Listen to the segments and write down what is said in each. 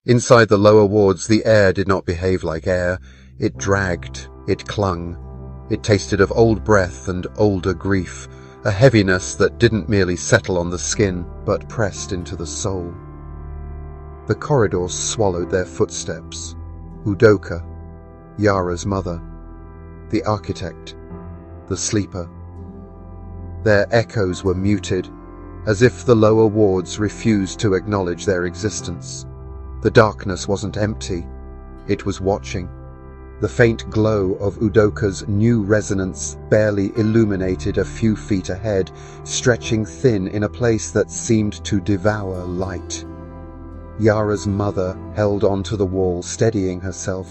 Inside the lower wards, the air did not behave like air. It dragged, it clung. It tasted of old breath and older grief, a heaviness that didn't merely settle on the skin, but pressed into the soul. The corridors swallowed their footsteps. UDOKA, Yara's mother, the architect, the sleeper. Their echoes were muted, as if the lower wards refused to acknowledge their existence. The darkness wasn't empty, it was watching. The faint glow of UDOKA's new resonance barely illuminated a few feet ahead, stretching thin in a place that seemed to devour light. Yara's mother held onto the wall, steadying herself.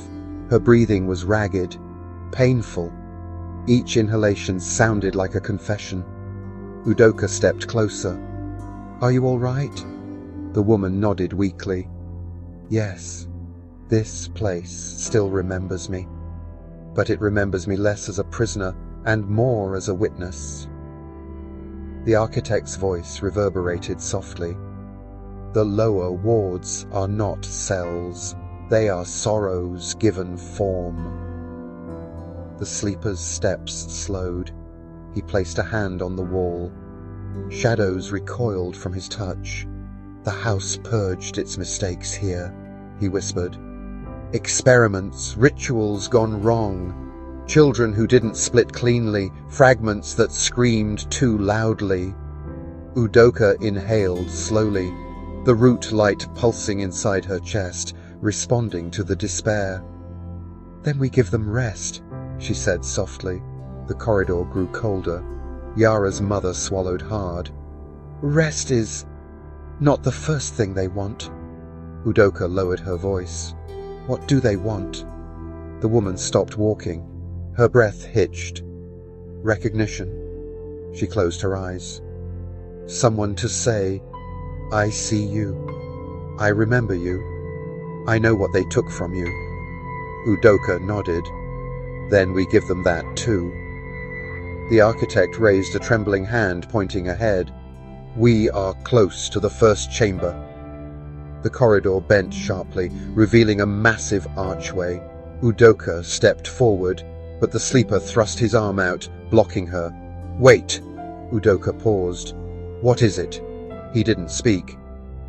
Her breathing was ragged, painful. Each inhalation sounded like a confession. UDOKA stepped closer. "Are you all right?" The woman nodded weakly. "Yes, this place still remembers me, but it remembers me less as a prisoner and more as a witness." The architect's voice reverberated softly. "The lower wards are not cells. They are sorrows given form." The sleeper's steps slowed. He placed a hand on the wall. Shadows recoiled from his touch. "The house purged its mistakes here," he whispered. "Experiments, rituals gone wrong, children who didn't split cleanly, fragments that screamed too loudly." UDOKA inhaled slowly, the root light pulsing inside her chest, responding to the despair. "Then we give them rest," she said softly. The corridor grew colder. Yara's mother swallowed hard. "Rest is not the first thing they want." UDOKA lowered her voice. "What do they want?" The woman stopped walking. Her breath hitched. "Recognition." She closed her eyes. "Someone to say, 'I see you. I remember you. I know what they took from you.'" UDOKA nodded. "Then we give them that too." The architect raised a trembling hand, pointing ahead. "We are close to the first chamber." The corridor bent sharply, revealing a massive archway. UDOKA stepped forward, but the sleeper thrust his arm out, blocking her. "Wait!" UDOKA paused. "What is it?" He didn't speak.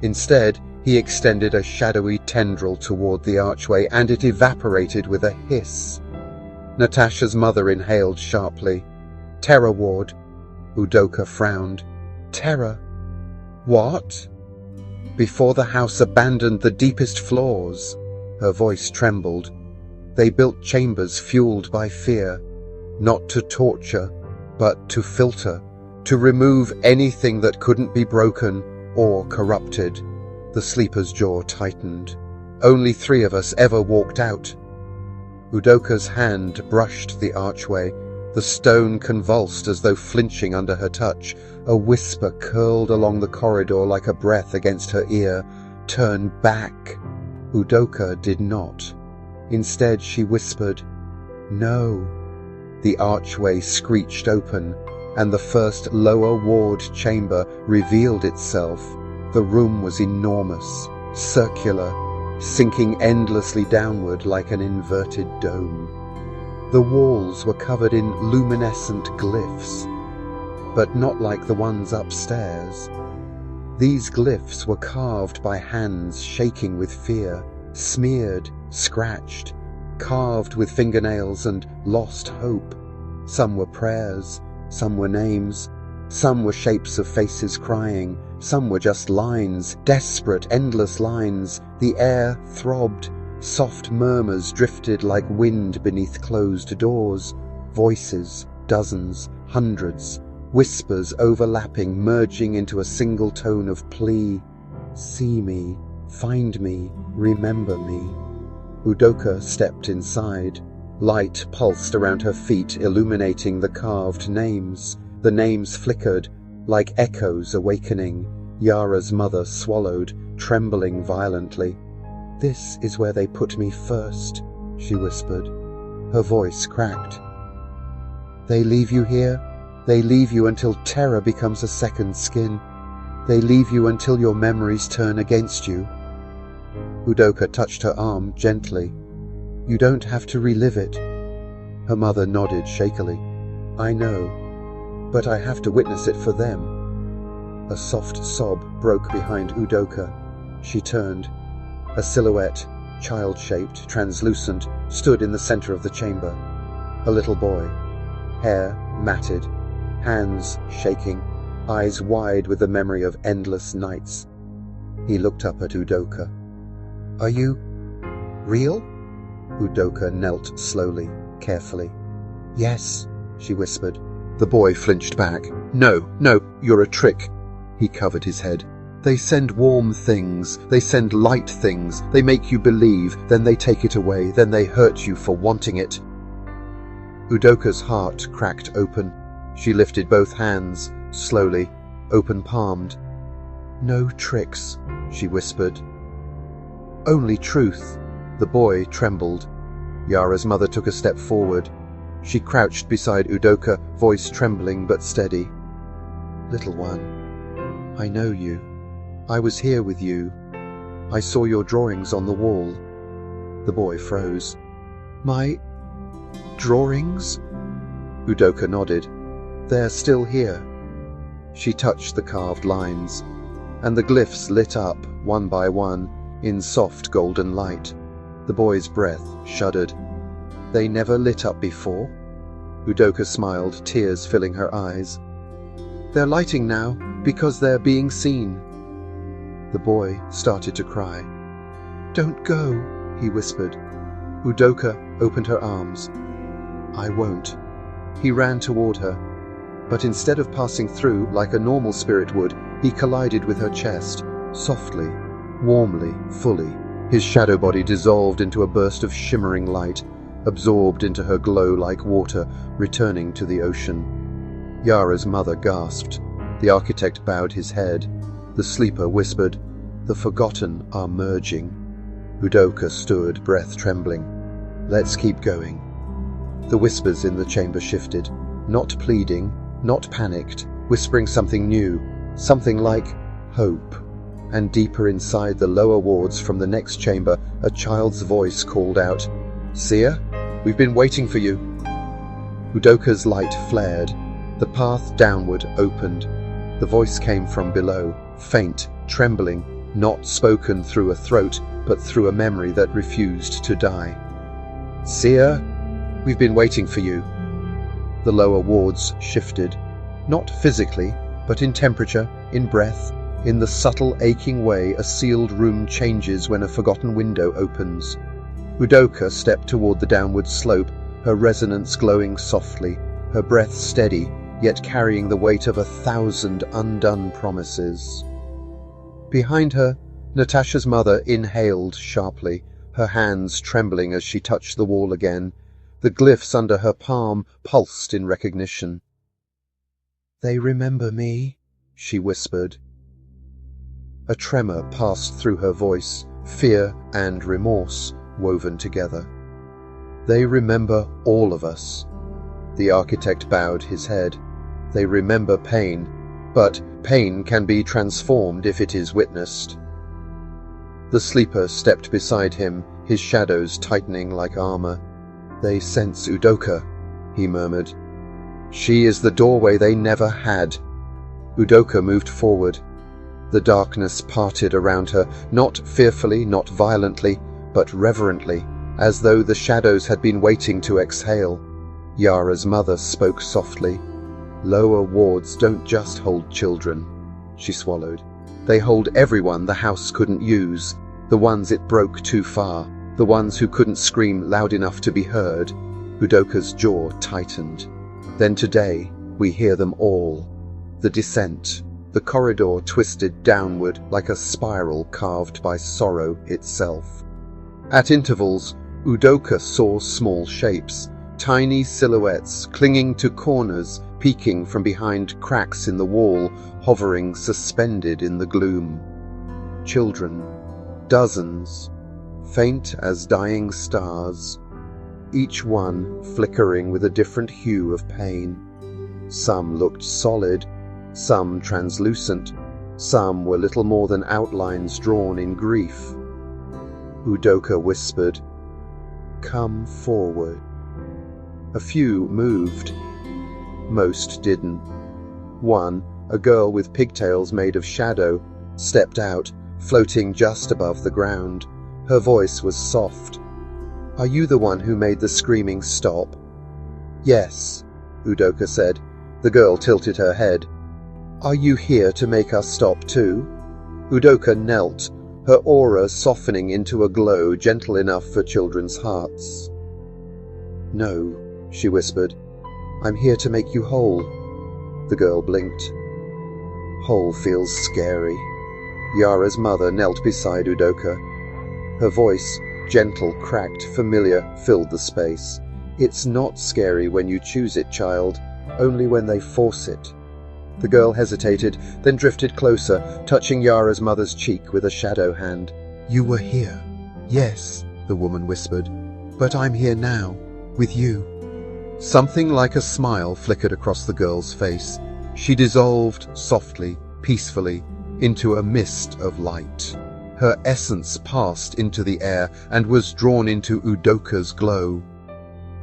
Instead, he extended a shadowy tendril toward the archway, and it evaporated with a hiss. Natasha's mother inhaled sharply. "Terror ward." UDOKA frowned. "Terror? What?" "Before the house abandoned the deepest floors." Her voice trembled. "They built chambers fueled by fear, not to torture, but to filter, to remove anything that couldn't be broken or corrupted." The sleeper's jaw tightened. "Only 3 of us ever walked out." UDOKA's hand brushed the archway. The stone convulsed as though flinching under her touch. A whisper curled along the corridor like a breath against her ear. "Turn back." UDOKA did not. Instead, she whispered, "No." The archway screeched open, and the first lower ward chamber revealed itself. The room was enormous, circular, sinking endlessly downward like an inverted dome. The walls were covered in luminescent glyphs, but not like the ones upstairs. These glyphs were carved by hands shaking with fear, smeared, scratched, carved with fingernails and lost hope. Some were prayers, some were names, some were shapes of faces crying, some were just lines, desperate, endless lines. The air throbbed. Soft murmurs drifted like wind beneath closed doors. Voices, dozens, hundreds, whispers overlapping, merging into a single tone of plea. "See me, find me, remember me." UDOKA stepped inside. Light pulsed around her feet, illuminating the carved names. The names flickered, like echoes awakening. Yara's mother swallowed, trembling violently. "This is where they put me first," she whispered. Her voice cracked. "They leave you here. They leave you until terror becomes a second skin. They leave you until your memories turn against you." Udoka touched her arm gently. You don't have to relive it. Her mother nodded shakily. I know, but I have to witness it for them. A soft sob broke behind Udoka. She turned. A silhouette, child-shaped, translucent, stood in the center of the chamber. A little boy. Hair matted, hands shaking, eyes wide with the memory of endless nights. He looked up at Udoka. Are you real? Udoka knelt slowly, carefully. Yes, she whispered. The boy flinched back. No, you're a trick. He covered his head. They send warm things, they send light things, they make you believe, then they take it away, then they hurt you for wanting it. Udoka's heart cracked open. She lifted both hands, slowly, open-palmed. No tricks, she whispered. Only truth. The boy trembled. Yara's mother took a step forward. She crouched beside Udoka, voice trembling but steady. Little one, I know you. I was here with you. I saw your drawings on the wall. The boy froze. My drawings? Udoka nodded. They're still here. She touched the carved lines, and the glyphs lit up, one by one, in soft golden light. The boy's breath shuddered. They never lit up before? Udoka smiled, tears filling her eyes. They're lighting now, because they're being seen. The boy started to cry. Don't go, he whispered. Udoka opened her arms. I won't. He ran toward her, but instead of passing through like a normal spirit would, he collided with her chest, softly, warmly, fully. His shadow body dissolved into a burst of shimmering light, absorbed into her glow like water, returning to the ocean. Yara's mother gasped. The architect bowed his head. The sleeper whispered, The forgotten are merging. Udoka stood, breath trembling. Let's keep going. The whispers in the chamber shifted, not pleading, not panicked, whispering something new, something like hope. And deeper inside the lower wards from the next chamber, a child's voice called out, Seer, we've been waiting for you. Udoka's light flared. The path downward opened. The voice came from below, faint, trembling, not spoken through a throat, but through a memory that refused to die. Seer, we've been waiting for you. The lower wards shifted, not physically, but in temperature, in breath, in the subtle aching way a sealed room changes when a forgotten window opens. Udoka stepped toward the downward slope, her resonance glowing softly, her breath steady, yet carrying the weight of 1,000 undone promises. Behind her, Natasha's mother inhaled sharply, her hands trembling as she touched the wall again. The glyphs under her palm pulsed in recognition. They remember me, she whispered. A tremor passed through her voice, fear and remorse woven together. They remember all of us. The architect bowed his head. They remember pain, but pain can be transformed if it is witnessed. The sleeper stepped beside him, his shadows tightening like armor. They sense Udoka, he murmured. She is the doorway they never had. Udoka moved forward. The darkness parted around her, not fearfully, not violently, but reverently, as though the shadows had been waiting to exhale. Yara's mother spoke softly. Lower wards don't just hold children. She swallowed. They hold everyone the house couldn't use, the ones it broke too far, the ones who couldn't scream loud enough to be heard. Udoka's jaw tightened. Then today, we hear them all. The descent. The corridor twisted downward like a spiral carved by sorrow itself. At intervals, Udoka saw small shapes, tiny silhouettes clinging to corners, peeking from behind cracks in the wall, hovering suspended in the gloom. Children, dozens, faint as dying stars, each one flickering with a different hue of pain. Some looked solid, some translucent, some were little more than outlines drawn in grief. Udoka whispered. Come forward. A few moved. Most didn't. One, a girl with pigtails made of shadow, stepped out, floating just above the ground. Her voice was soft. Are you the one who made the screaming stop? Yes, Udoka said. The girl tilted her head. Are you here to make us stop too? Udoka knelt, her aura softening into a glow gentle enough for children's hearts. No, she whispered. I'm here to make you whole. The girl blinked. Whole feels scary. Yara's mother knelt beside Udoka. Her voice, gentle, cracked, familiar, filled the space. It's not scary when you choose it, child, only when they force it. The girl hesitated, then drifted closer, touching Yara's mother's cheek with a shadow hand. You were here. Yes, the woman whispered, but I'm here now, with you. Something like a smile flickered across the girl's face. She dissolved softly, peacefully, into a mist of light. Her essence passed into the air and was drawn into Udoka's glow.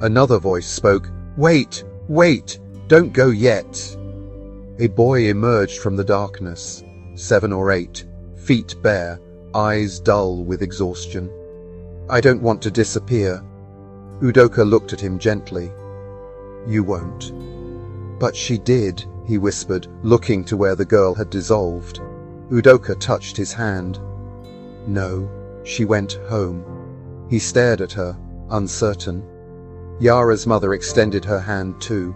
Another voice spoke. Wait, wait, don't go yet. A boy emerged from the darkness, 7 or 8, feet bare, eyes dull with exhaustion. I don't want to disappear. Udoka looked at him gently. You won't. But she did, he whispered, looking to where the girl had dissolved. Udoka touched his hand. No, she went home. He stared at her, uncertain. Yara's mother extended her hand too.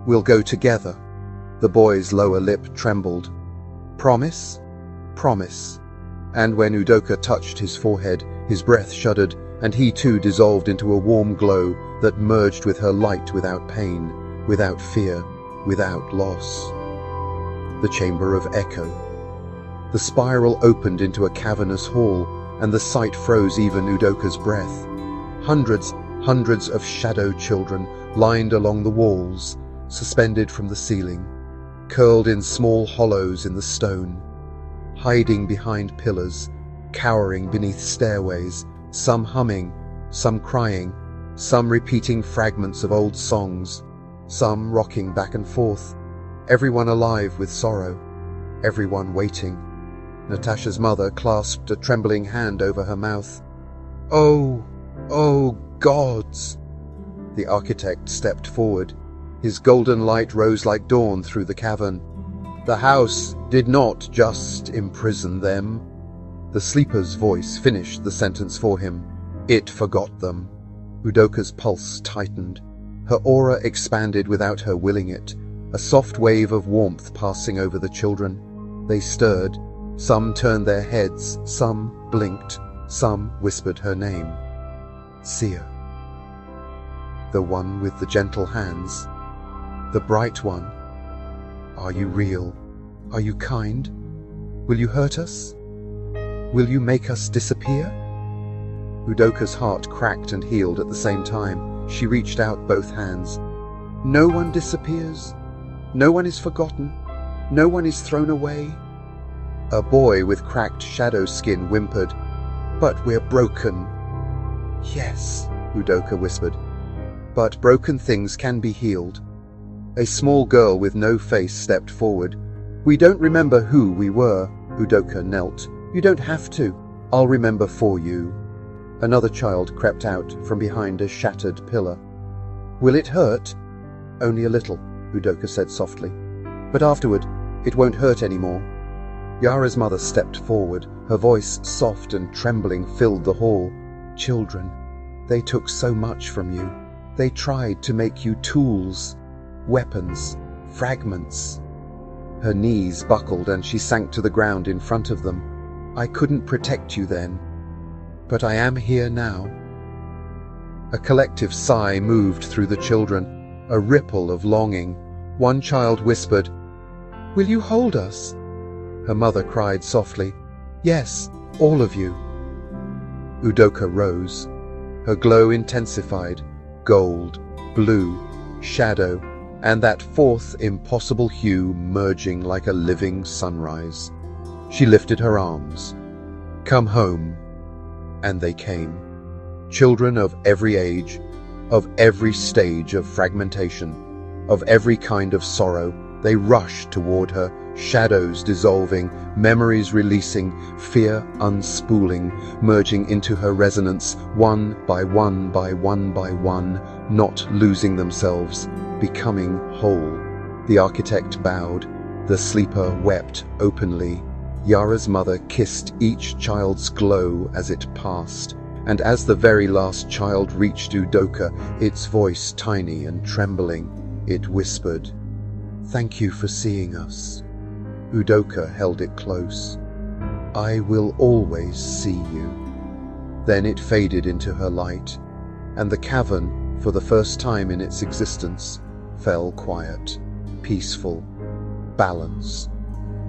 We'll go together. The boy's lower lip trembled. Promise? Promise. And when Udoka touched his forehead, his breath shuddered, and he too dissolved into a warm glow that merged with her light without pain, without fear, without loss. The chamber of echo. The spiral opened into a cavernous hall, and the sight froze even Udoka's breath. Hundreds of shadow children lined along the walls, suspended from the ceiling, curled in small hollows in the stone, hiding behind pillars, cowering beneath stairways, some humming, some crying, some repeating fragments of old songs, some rocking back and forth, everyone alive with sorrow, everyone waiting. Natasha's mother clasped a trembling hand over her mouth. Oh, gods! The architect stepped forward. His golden light rose like dawn through the cavern. The house did not just imprison them. The sleeper's voice finished the sentence for him. It forgot them. Udoka's pulse tightened. Her aura expanded without her willing it, a soft wave of warmth passing over the children. They stirred. Some turned their heads, some blinked, some whispered her name. Sia. The one with the gentle hands. The bright one. Are you real? Are you kind? Will you hurt us? Will you make us disappear? Udoka's heart cracked and healed at the same time. She reached out both hands. No one disappears. No one is forgotten. No one is thrown away. A boy with cracked shadow skin whimpered. But we're broken. Yes, Udoka whispered. But broken things can be healed. A small girl with no face stepped forward. We don't remember who we were. Udoka knelt. You don't have to. I'll remember for you. Another child crept out from behind a shattered pillar. Will it hurt? Only a little, Udoka said softly. But afterward, it won't hurt anymore. Yara's mother stepped forward. Her voice, soft and trembling, filled the hall. Children, they took so much from you. They tried to make you tools, weapons, fragments. Her knees buckled and she sank to the ground in front of them. I couldn't protect you then, but I am here now. A collective sigh moved through the children, a ripple of longing. One child whispered, Will you hold us? Her mother cried softly, Yes, all of you. Udoka rose. Her glow intensified, gold, blue, shadow, and that fourth impossible hue merging like a living sunrise. She lifted her arms. Come home. And they came. Children of every age, of every stage of fragmentation, of every kind of sorrow, they rushed toward her, shadows dissolving, memories releasing, fear unspooling, merging into her resonance, one by one by one by one, not losing themselves, becoming whole. The architect bowed. The sleeper wept openly. Yara's mother kissed each child's glow as it passed, and as the very last child reached UDOKA, its voice tiny and trembling, it whispered, "Thank you for seeing us." UDOKA held it close. "I will always see you." Then it faded into her light, and the cavern, for the first time in its existence, fell quiet, peaceful, balanced.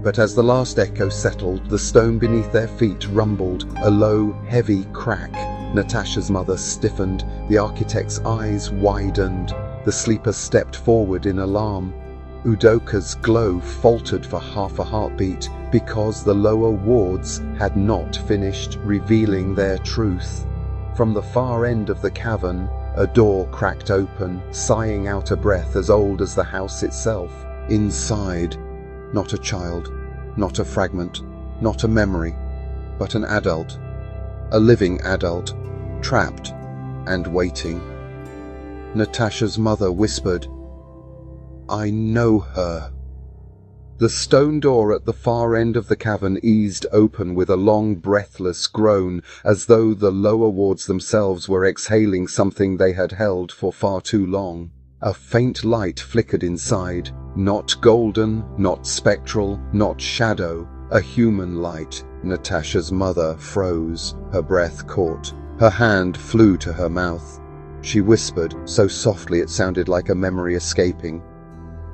But as the last echo settled, the stone beneath their feet rumbled, a low, heavy crack. Natasha's mother stiffened, the architect's eyes widened. The sleeper stepped forward in alarm. UDOKA's glow faltered for half a heartbeat because the lower wards had not finished revealing their truth. From the far end of the cavern, a door cracked open, sighing out a breath as old as the house itself. Inside, not a child, not a fragment, not a memory, but an adult, a living adult, trapped and waiting. Natasha's mother whispered, "I know her." The stone door at the far end of the cavern eased open with a long, breathless groan, as though the lower wards themselves were exhaling something they had held for far too long. A faint light flickered inside, not golden, not spectral, not shadow, a human light. Natasha's mother froze, her breath caught. Her hand flew to her mouth. She whispered, so softly it sounded like a memory escaping,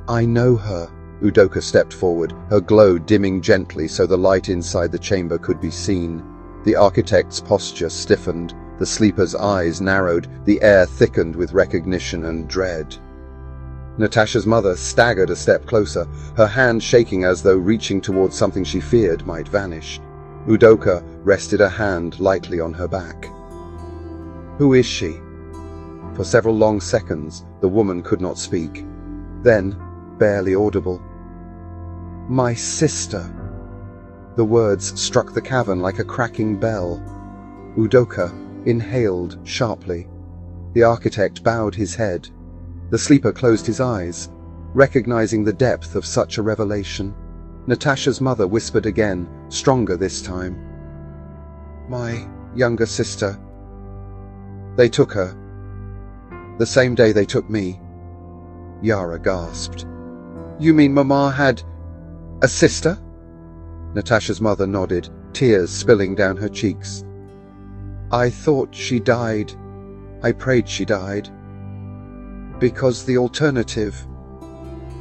"I know her." UDOKA stepped forward, her glow dimming gently so the light inside the chamber could be seen. The architect's posture stiffened, the sleeper's eyes narrowed, the air thickened with recognition and dread. Natasha's mother staggered a step closer, her hand shaking as though reaching towards something she feared might vanish. UDOKA rested a hand lightly on her back. "Who is she?" For several long seconds, the woman could not speak. Then, barely audible, "My sister." The words struck the cavern like a cracking bell. UDOKA inhaled sharply. The architect bowed his head. The sleeper closed his eyes, recognizing the depth of such a revelation. Natasha's mother whispered again, stronger this time, "My younger sister. They took her. The same day they took me." Yara gasped. "You mean Mama had a sister?" Natasha's mother nodded, tears spilling down her cheeks. "I thought she died. I prayed she died. Because the alternative..."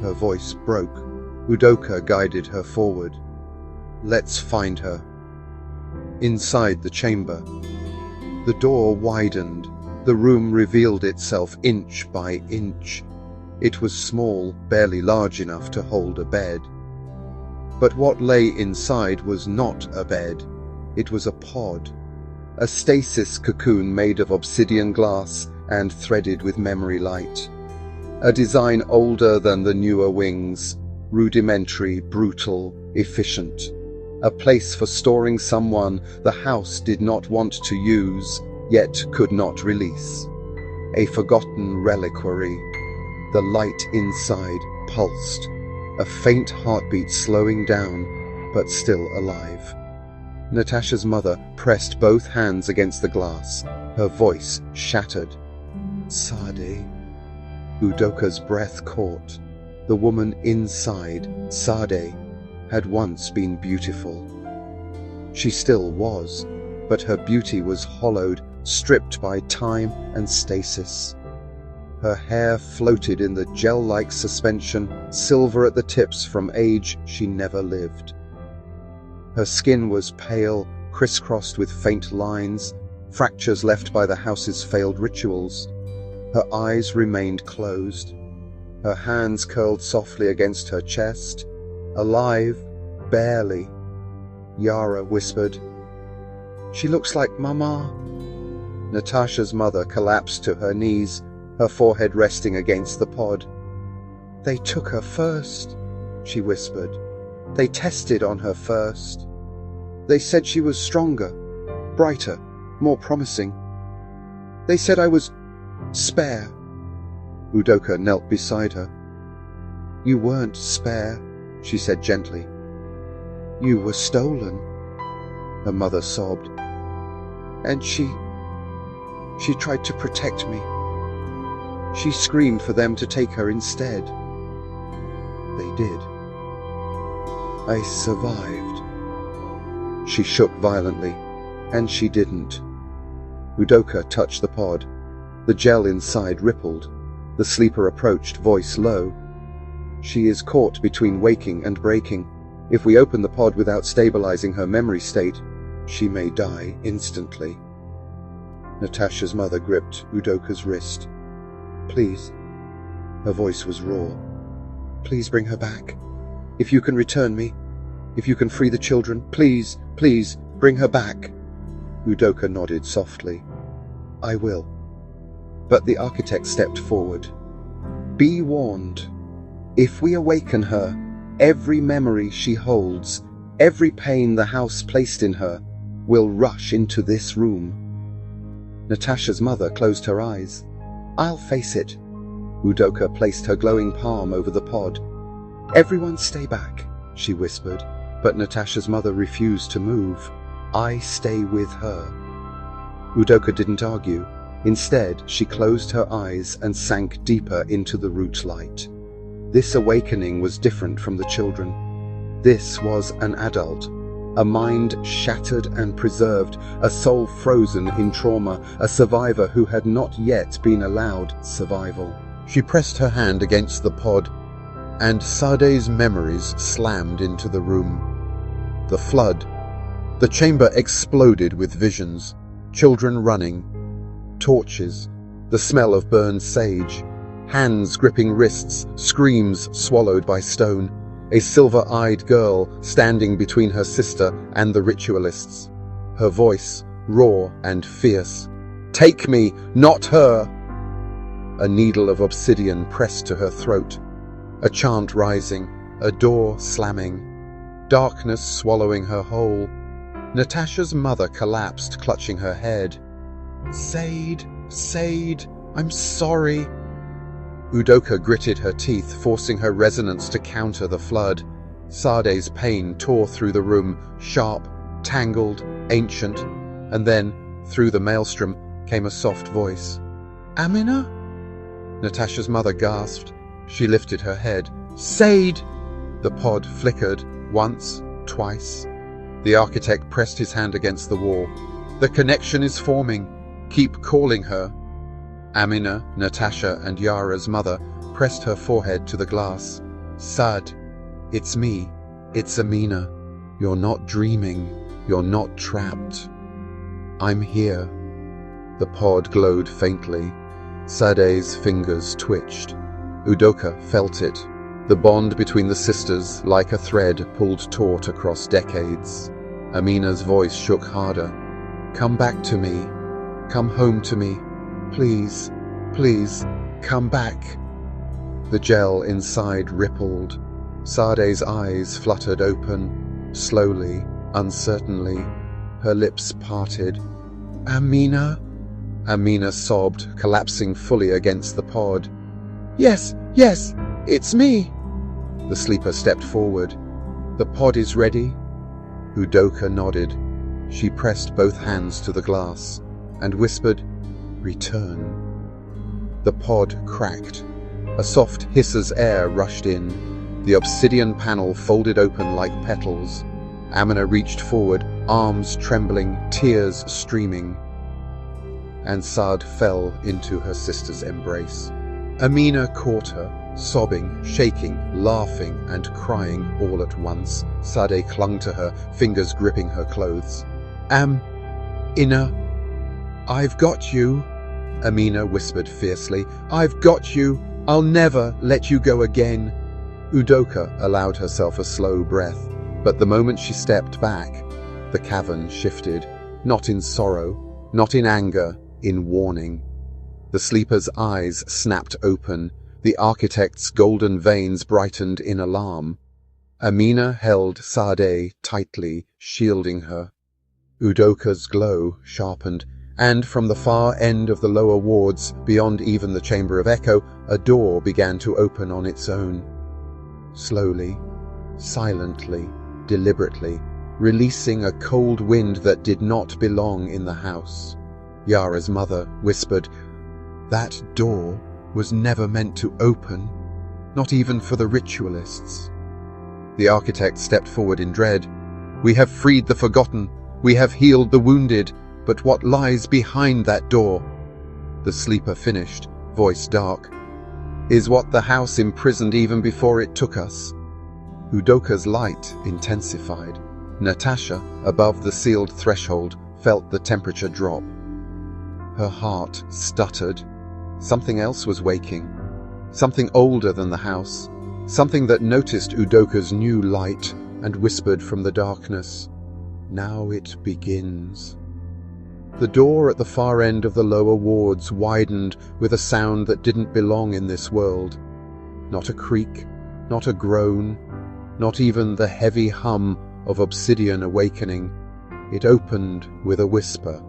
Her voice broke. UDOKA guided her forward. "Let's find her." Inside the chamber, the door widened. The room revealed itself inch by inch. It was small, barely large enough to hold a bed. But what lay inside was not a bed. It was a pod, a stasis cocoon made of obsidian glass and threaded with memory light. A design older than the newer wings, rudimentary, brutal, efficient. A place for storing someone the house did not want to use, yet could not release. A forgotten reliquary. The light inside pulsed, a faint heartbeat slowing down, but still alive. Natasha's mother pressed both hands against the glass, her voice shattered. "Sade." UDOKA's breath caught. The woman inside, Sade, had once been beautiful. She still was, but her beauty was hollowed, stripped by time and stasis. Her hair floated in the gel-like suspension, silver at the tips from age she never lived. Her skin was pale, crisscrossed with faint lines, fractures left by the house's failed rituals. Her eyes remained closed. Her hands curled softly against her chest. Alive, barely. Yara whispered, She looks like Mama." Natasha's mother collapsed to her knees, her forehead resting against the pod. "They took her first," she whispered. "They tested on her first. They said she was stronger, brighter, more promising. They said I was spare." UDOKA knelt beside her. "You weren't spare," she said gently. "You were stolen," her mother sobbed. "And she tried to protect me. She screamed for them to take her instead. They did. I survived." She shook violently, and she didn't. UDOKA touched the pod. The gel inside rippled. The sleeper approached, voice low. "She is caught between waking and breaking. If we open the pod without stabilizing her memory state, she may die instantly." Natasha's mother gripped UDOKA's wrist. "Please." Her voice was raw. "Please bring her back. If you can return me, if you can free the children, please, please, bring her back." UDOKA nodded softly. "I will." But the architect stepped forward. "Be warned. If we awaken her, every memory she holds, every pain the house placed in her, will rush into this room." Natasha's mother closed her eyes. "I'll face it." UDOKA placed her glowing palm over the pod. "Everyone stay back," she whispered, but Natasha's mother refused to move. "I stay with her." UDOKA didn't argue. Instead, she closed her eyes and sank deeper into the root light. This awakening was different from the children. This was an adult, a mind shattered and preserved, a soul frozen in trauma, a survivor who had not yet been allowed survival. She pressed her hand against the pod, and Sade's memories slammed into the room. The flood. The chamber exploded with visions. Children running. Torches. The smell of burned sage. Hands gripping wrists, screams swallowed by stone. A silver-eyed girl standing between her sister and the ritualists. Her voice, raw and fierce. "Take me, not her!" A needle of obsidian pressed to her throat. A chant rising, a door slamming. Darkness swallowing her whole. Natasha's mother collapsed, clutching her head. "Sade, Sade, I'm sorry." UDOKA gritted her teeth, forcing her resonance to counter the flood. Sade's pain tore through the room, sharp, tangled, ancient, and then, through the maelstrom, came a soft voice. "Amina?" Natasha's mother gasped. She lifted her head. "Sade!" The pod flickered, once, twice. The architect pressed his hand against the wall. "The connection is forming. Keep calling her." Amina, Natasha, and Yara's mother pressed her forehead to the glass. "Sad, it's me. It's Amina. You're not dreaming. You're not trapped. I'm here." The pod glowed faintly. Sade's fingers twitched. UDOKA felt it. The bond between the sisters, like a thread, pulled taut across decades. Amina's voice shook harder. "Come back to me. Come home to me. Please, please, come back." The gel inside rippled. Sade's eyes fluttered open, slowly, uncertainly. Her lips parted. "Amina?" Amina sobbed, collapsing fully against the pod. Yes, it's me." The sleeper stepped forward. "The pod is ready?" UDOKA nodded. She pressed both hands to the glass and whispered, "Return." The pod cracked. A soft hisser's air rushed in. The obsidian panel folded open like petals. Amina reached forward, arms trembling, tears streaming. And Sade fell into her sister's embrace. Amina caught her, sobbing, shaking, laughing, and crying all at once. Sade clung to her, fingers gripping her clothes. Ina, I've got you," Amina whispered fiercely. "I've got you. I'll never let you go again." UDOKA allowed herself a slow breath, but the moment she stepped back, the cavern shifted. not in sorrow, not in anger, in warning. The sleeper's eyes snapped open, the architect's golden veins brightened in alarm. Amina held Sade tightly, shielding her. UDOKA's glow sharpened, and from the far end of the lower wards, beyond even the Chamber of Echo, a door began to open on its own. Slowly, silently, deliberately, releasing a cold wind that did not belong in the house. Yara's mother whispered, "That door was never meant to open, not even for the ritualists." The architect stepped forward in dread. "We have freed the forgotten, we have healed the wounded, but what lies behind that door?" The sleeper finished, voice dark. "Is what the house imprisoned even before it took us." UDOKA's light intensified. Natasha, above the sealed threshold, felt the temperature drop. Her heart stuttered. Something else was waking. Something older than the house. Something that noticed UDOKA's new light and whispered from the darkness, "Now it begins." The door at the far end of the lower wards widened with a sound that didn't belong in this world. Not a creak, not a groan, not even the heavy hum of obsidian awakening. It opened with a whisper,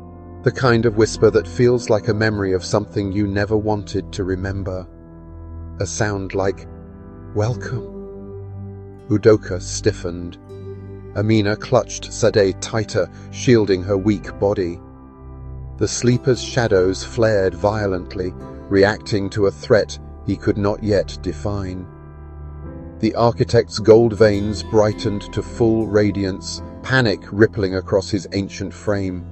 the kind of whisper that feels like a memory of something you never wanted to remember. A sound like, "Welcome." UDOKA stiffened. Amina clutched Sade tighter, shielding her weak body. The sleeper's shadows flared violently, reacting to a threat he could not yet define. The architect's gold veins brightened to full radiance, panic rippling across his ancient frame.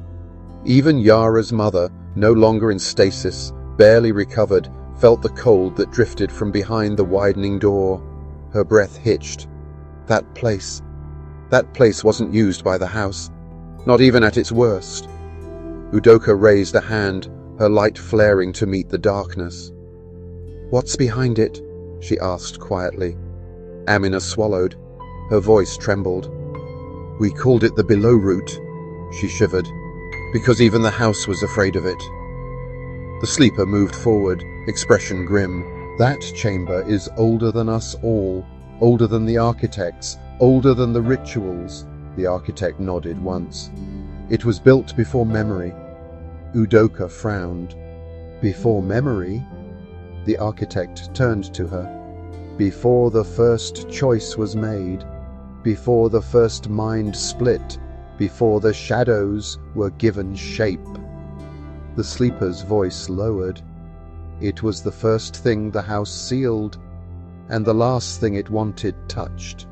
Even Yara's mother, no longer in stasis, barely recovered, felt the cold that drifted from behind the widening door. Her breath hitched. That place wasn't used by the house, not even at its worst. UDOKA raised a hand, her light flaring to meet the darkness. "What's behind it?" she asked quietly. Amina swallowed. Her voice trembled. "We called it the below route," she shivered, "because even the house was afraid of it." The sleeper moved forward, expression grim. "That chamber is older than us all, older than the architects, older than the rituals." The architect nodded once. "It was built before memory." UDOKA frowned. "Before memory?" The architect turned to her. "Before the first choice was made, before the first mind split, before the shadows were given shape." The sleeper's voice lowered. "It was the first thing the house sealed, and the last thing it wanted touched."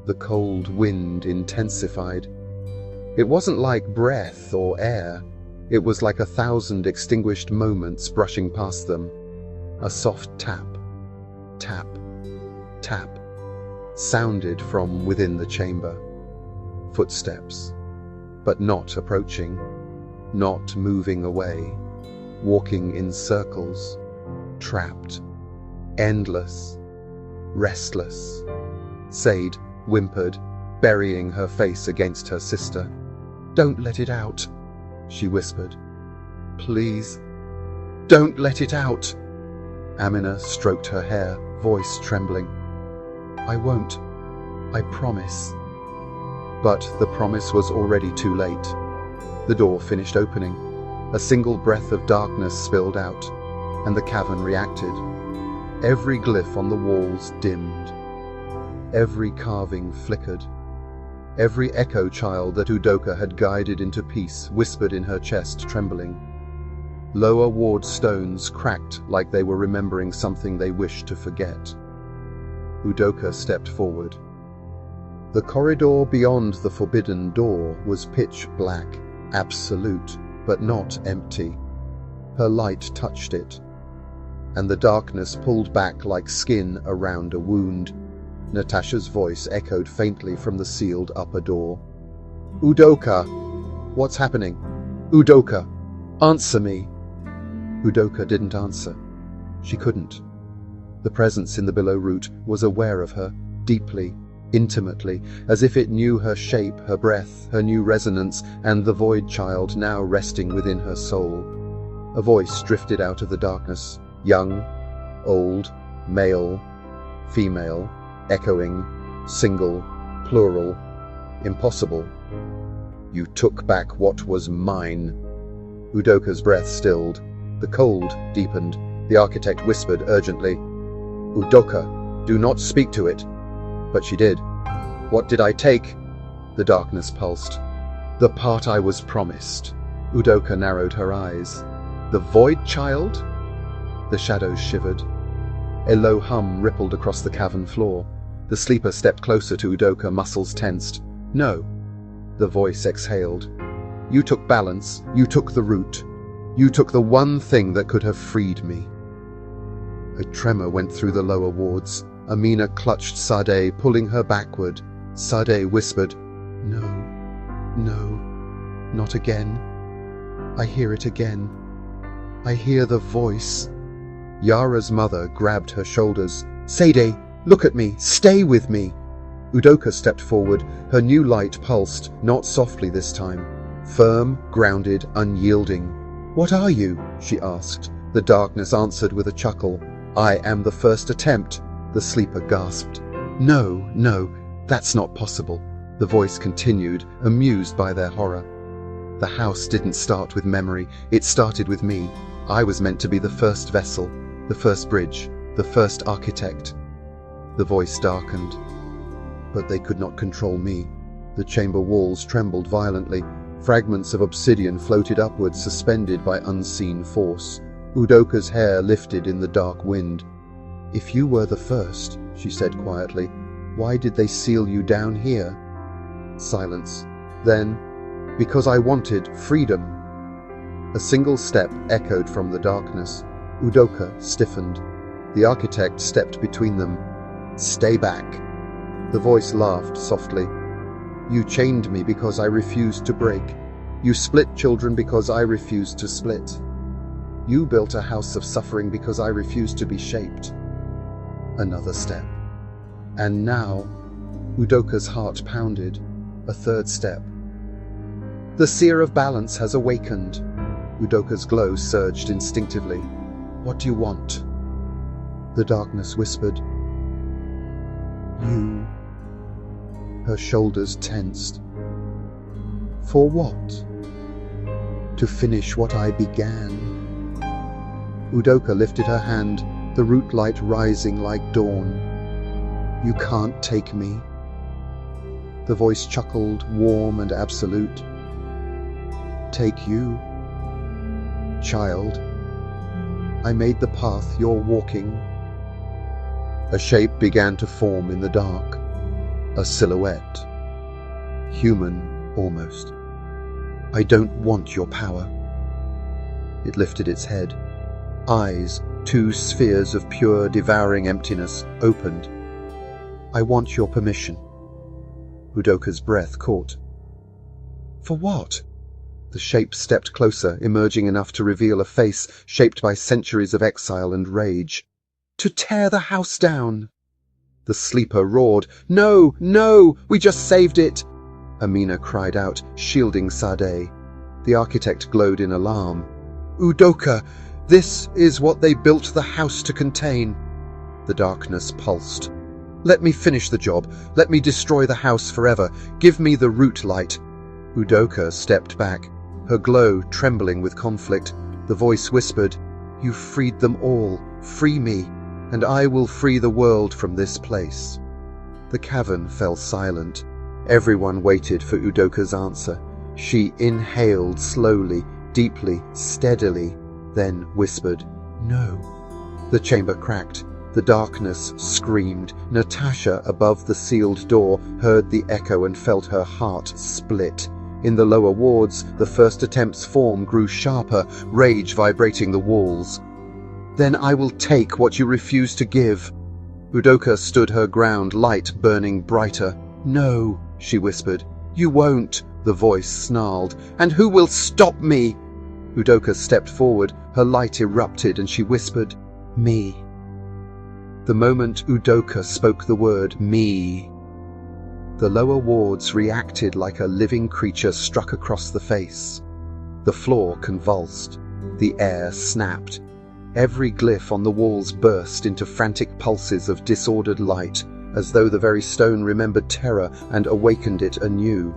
The cold wind intensified. It wasn't like breath or air. It was like 1,000 extinguished moments brushing past them. A soft tap, tap, tap, sounded from within the chamber. Footsteps, but not approaching, not moving away, walking in circles, trapped, endless, restless. Sade whimpered, burying her face against her sister. "Don't let it out," she whispered. "Please, don't let it out." Amina stroked her hair, voice trembling. "I won't. I promise." But the promise was already too late. The door finished opening. A single breath of darkness spilled out, and the cavern reacted. Every glyph on the walls dimmed. Every carving flickered. Every echo child that UDOKA had guided into peace whispered in her chest, trembling. Lower ward stones cracked like they were remembering something they wished to forget. UDOKA stepped forward. The corridor beyond the forbidden door was pitch black, absolute, but not empty. Her light touched it, and the darkness pulled back like skin around a wound. Natasha's voice echoed faintly from the sealed upper door. "UDOKA! What's happening? UDOKA! Answer me!" UDOKA didn't answer. She couldn't. The presence in the below route was aware of her, deeply, intimately, as if it knew her shape, her breath, her new resonance, and the void child now resting within her soul. A voice drifted out of the darkness, young, old, male, female, echoing, single, plural, impossible. You took back what was mine. Udoka's breath stilled. The cold deepened. The architect whispered urgently, "Udoka, do not speak to it." But she did. "What did I take?" The darkness pulsed. "The part I was promised." Udoka narrowed her eyes. "The void child?" The shadows shivered. A low hum rippled across the cavern floor. The sleeper stepped closer to Udoka, muscles tensed. "No." The voice exhaled. "You took balance. You took the root. You took the one thing that could have freed me." A tremor went through the lower wards. Amina clutched Sade, pulling her backward. Sade whispered, "No, no, not again. I hear it again. I hear the voice." Yara's mother grabbed her shoulders. "Sade, look at me. Stay with me." Udoka stepped forward. Her new light pulsed, not softly this time. Firm, grounded, unyielding. "What are you?" she asked. The darkness answered with a chuckle. "I am the first attempt." The sleeper gasped. "No, no, that's not possible." The voice continued, amused by their horror. "The house didn't start with memory. It started with me. I was meant to be the first vessel, the first bridge, the first architect." The voice darkened. But they could not control me. The chamber walls trembled violently. Fragments of obsidian floated upwards, suspended by unseen force. Udoka's hair lifted in the dark wind. "If you were the first," she said quietly, "why did they seal you down here?" Silence. Then, "Because I wanted freedom." A single step echoed from the darkness. Udoka stiffened. The architect stepped between them. "Stay back." The voice laughed softly. "You chained me because I refused to break. You split children because I refused to split. You built a house of suffering because I refused to be shaped." Another step. And now, Udoka's heart pounded. A third step. "The seer of balance has awakened." Udoka's glow surged instinctively. "What do you want?" The darkness whispered, "You." Her shoulders tensed. "For what?" "To finish what I began." Udoka lifted her hand, the root light rising like dawn. "You can't take me." The voice chuckled, warm and absolute. "Take you, child. I made the path you're walking." A shape began to form in the dark. A silhouette. Human, almost. "I don't want your power." It lifted its head. Eyes, two spheres of pure, devouring emptiness, opened. "I want your permission." Udoka's breath caught. "For what?" The shape stepped closer, emerging enough to reveal a face shaped by centuries of exile and rage. "To tear the house down." The sleeper roared. "No, no, we just saved it." Amina cried out, shielding Sade. The architect glowed in alarm. "Udoka, this is what they built the house to contain." The darkness pulsed. "Let me finish the job. Let me destroy the house forever. Give me the root light." Udoka stepped back, her glow trembling with conflict. The voice whispered, "You freed them all. Free me, and I will free the world from this place." The cavern fell silent. Everyone waited for Udoka's answer. She inhaled slowly, deeply, steadily, then whispered, "No." The chamber cracked. The darkness screamed. Natasha, above the sealed door, heard the echo and felt her heart split. In the lower wards, the first attempt's form grew sharper, rage vibrating the walls. "Then I will take what you refuse to give." Udoka stood her ground, light burning brighter. "No," she whispered. "You won't," the voice snarled. "And who will stop me?" Udoka stepped forward, her light erupted, and she whispered, "Me." The moment Udoka spoke the word "me," The lower wards reacted like a living creature struck across the face. The floor convulsed. The air snapped. Every glyph on the walls burst into frantic pulses of disordered light, as though the very stone remembered terror and awakened it anew.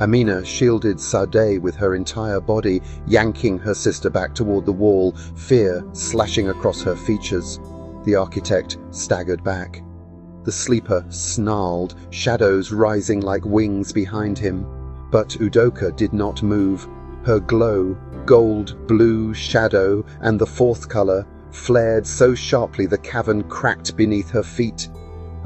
Amina shielded Sade with her entire body, yanking her sister back toward the wall, fear slashing across her features. The architect staggered back. The sleeper snarled, shadows rising like wings behind him. But UDOKA did not move. Her glow, gold-blue shadow, and the fourth color, flared so sharply the cavern cracked beneath her feet.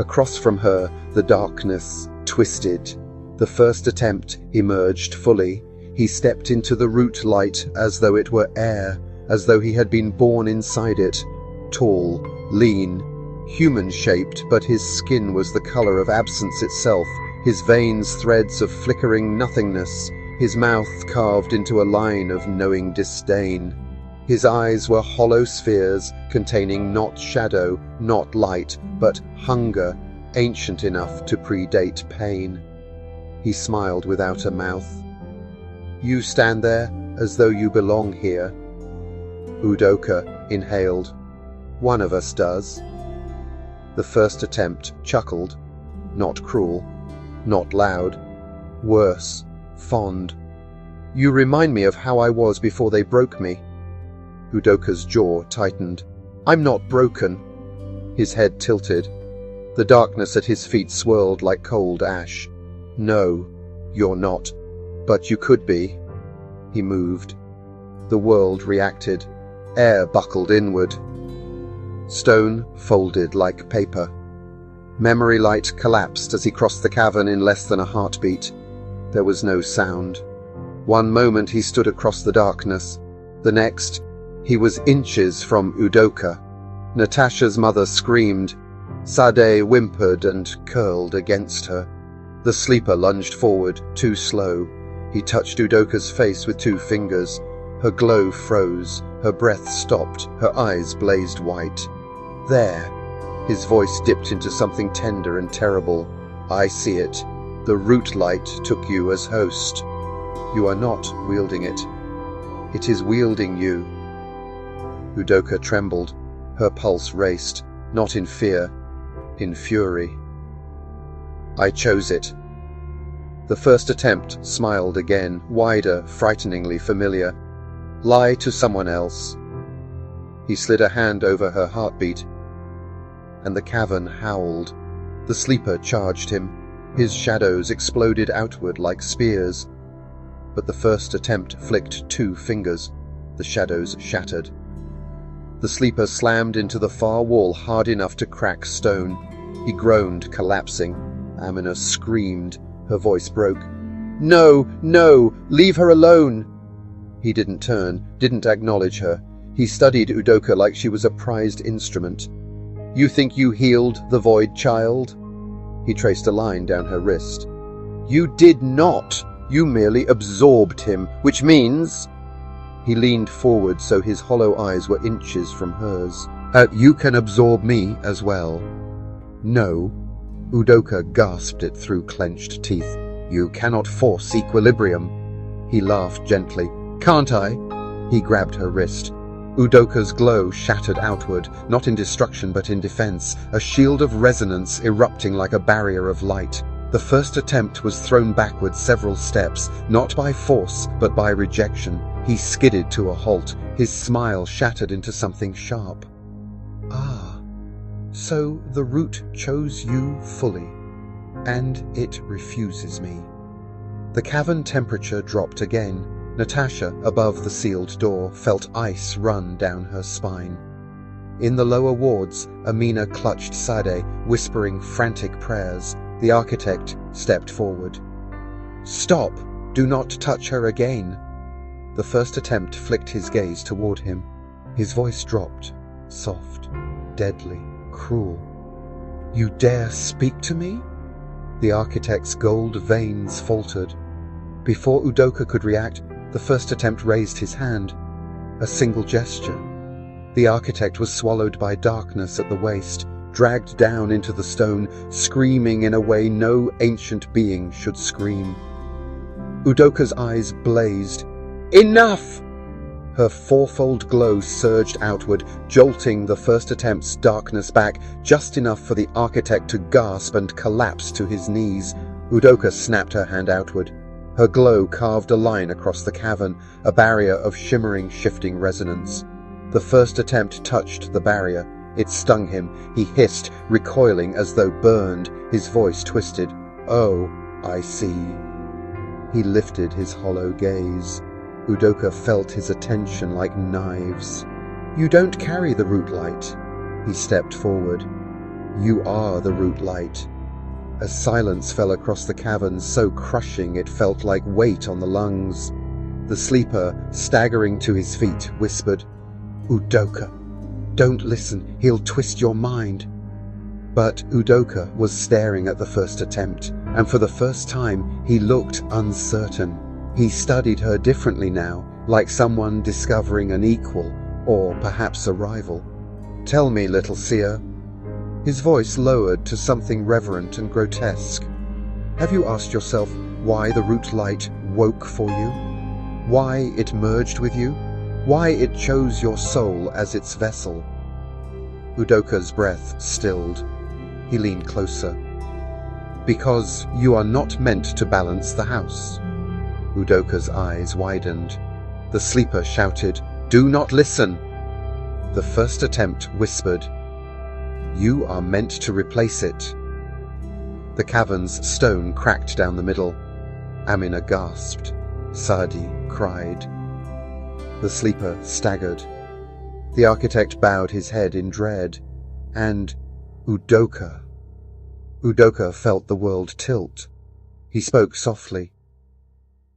Across from her, the darkness twisted. The first attempt emerged fully. He stepped into the root light as though it were air, as though he had been born inside it. Tall, lean, human-shaped, but his skin was the color of absence itself, his veins threads of flickering nothingness, his mouth carved into a line of knowing disdain. His eyes were hollow spheres containing not shadow, not light, but hunger, ancient enough to predate pain. He smiled without a mouth. "You stand there as though you belong here." UDOKA inhaled. "One of us does." The first attempt chuckled. Not cruel, not loud. Worse, fond. "You remind me of how I was before they broke me." UDOKA's jaw tightened. "I'm not broken." His head tilted. The darkness at his feet swirled like cold ash. "No, you're not. But you could be." He moved. The world reacted. Air buckled inward. Stone folded like paper. Memory light collapsed as he crossed the cavern in less than a heartbeat. There was no sound. One moment he stood across the darkness. The next, he was inches from UDOKA. Natasha's mother screamed. Sade whimpered and curled against her. The sleeper lunged forward, too slow. He touched UDOKA's face with 2 fingers. Her glow froze, her breath stopped, her eyes blazed white. "There." His voice dipped into something tender and terrible. "I see it. The root light took you as host. You are not wielding it. It is wielding you." UDOKA trembled. Her pulse raced, not in fear, in fury. "I chose it." The first attempt smiled again, wider, frighteningly familiar. "Lie to someone else." He slid a hand over her heartbeat, and the cavern howled. The sleeper charged him. His shadows exploded outward like spears. But the first attempt flicked 2 fingers. The shadows shattered. The sleeper slammed into the far wall hard enough to crack stone. He groaned, collapsing. Amina screamed. Her voice broke. "No, no, leave her alone!" He didn't turn, didn't acknowledge her. He studied UDOKA like she was a prized instrument. "You think you healed the void child?" He traced a line down her wrist. "You did not! You merely absorbed him, which means—" He leaned forward so his hollow eyes were inches from hers. You can absorb me as well." "No." UDOKA gasped it through clenched teeth. "You cannot force equilibrium." He laughed gently. "Can't I?" He grabbed her wrist. UDOKA's glow shattered outward, not in destruction but in defense, a shield of resonance erupting like a barrier of light. The first attempt was thrown backward several steps, not by force but by rejection. He skidded to a halt, his smile shattered into something sharp. "Ah, so the root chose you fully, and it refuses me." The cavern temperature dropped again. Natasha, above the sealed door, felt ice run down her spine. In the lower wards, Amina clutched Sade, whispering frantic prayers. The architect stepped forward. "Stop! Do not touch her again." The first attempt flicked his gaze toward him. His voice dropped, soft, deadly, cruel. "You dare speak to me?" The architect's gold veins faltered. Before UDOKA could react, the first attempt raised his hand. A single gesture. The architect was swallowed by darkness at the waist. dragged down into the stone, screaming in a way no ancient being should scream. UDOKA's eyes blazed. Enough! Her fourfold glow surged outward, jolting the first attempt's darkness back, just enough for the architect to gasp and collapse to his knees. UDOKA snapped her hand outward. Her glow carved a line across the cavern, a barrier of shimmering, shifting resonance. The first attempt touched the barrier. It stung him. He hissed, recoiling as though burned, his voice twisted. Oh, I see. He lifted his hollow gaze. UDOKA felt his attention like knives. You don't carry the root light. He stepped forward. You are the root light. A silence fell across the cavern, so crushing it felt like weight on the lungs. The sleeper, staggering to his feet, whispered, UDOKA, don't listen, he'll twist your mind. But UDOKA was staring at the first attempt, and for the first time he looked uncertain. He studied her differently now, like someone discovering an equal, or perhaps a rival. Tell me, little seer. His voice lowered to something reverent and grotesque. Have you asked yourself why the root light woke for you? Why it merged with you? Why it chose your soul as its vessel? UDOKA's breath stilled. He leaned closer. Because you are not meant to balance the house. UDOKA's eyes widened. The sleeper shouted, Do not listen! The first attempt whispered, You are meant to replace it. The cavern's stone cracked down the middle. Amina gasped. Saadi cried. The sleeper staggered. The architect bowed his head in dread. And UDOKA. UDOKA felt the world tilt. He spoke softly.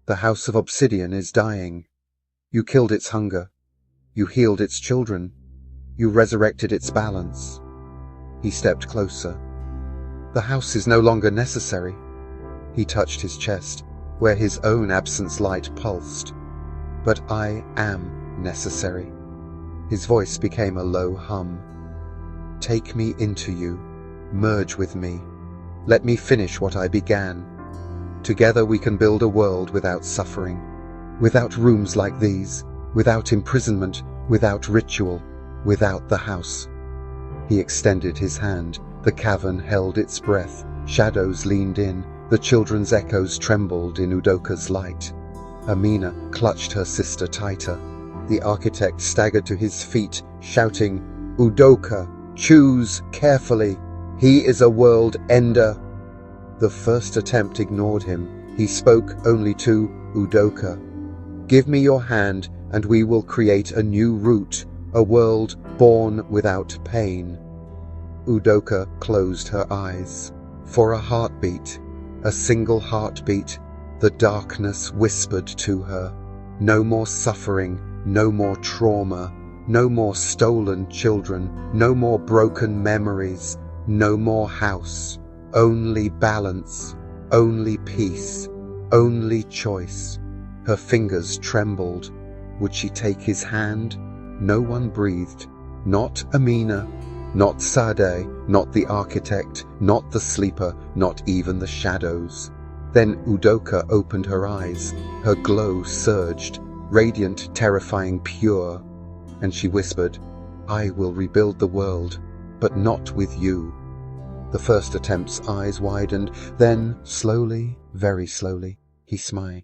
The house of obsidian is dying. You killed its hunger. You healed its children. You resurrected its balance. He stepped closer. The house is no longer necessary. He touched his chest, where his own absence light pulsed. But I am necessary. His voice became a low hum. Take me into you. Merge with me. Let me finish what I began. Together we can build a world without suffering, without rooms like these, without imprisonment, without ritual, without the house. He extended his hand. The cavern held its breath. Shadows leaned in. The children's echoes trembled in UDOKA's light. Amina clutched her sister tighter. The architect staggered to his feet, shouting, UDOKA, choose carefully. He is a world ender. The first attempt ignored him. He spoke only to UDOKA. Give me your hand, and we will create a new root, a world born without pain. UDOKA closed her eyes. For a heartbeat, a single heartbeat, the darkness whispered to her. No more suffering, no more trauma, no more stolen children, no more broken memories, no more house. Only balance, only peace, only choice. Her fingers trembled. Would she take his hand? No one breathed. Not Amina, not Saadi, not the architect, not the sleeper, not even the shadows. Then UDOKA opened her eyes. Her glow surged, radiant, terrifying, pure. And she whispered, I will rebuild the world, but not with you. The first attempt's eyes widened. Then, slowly, very slowly, he smiled.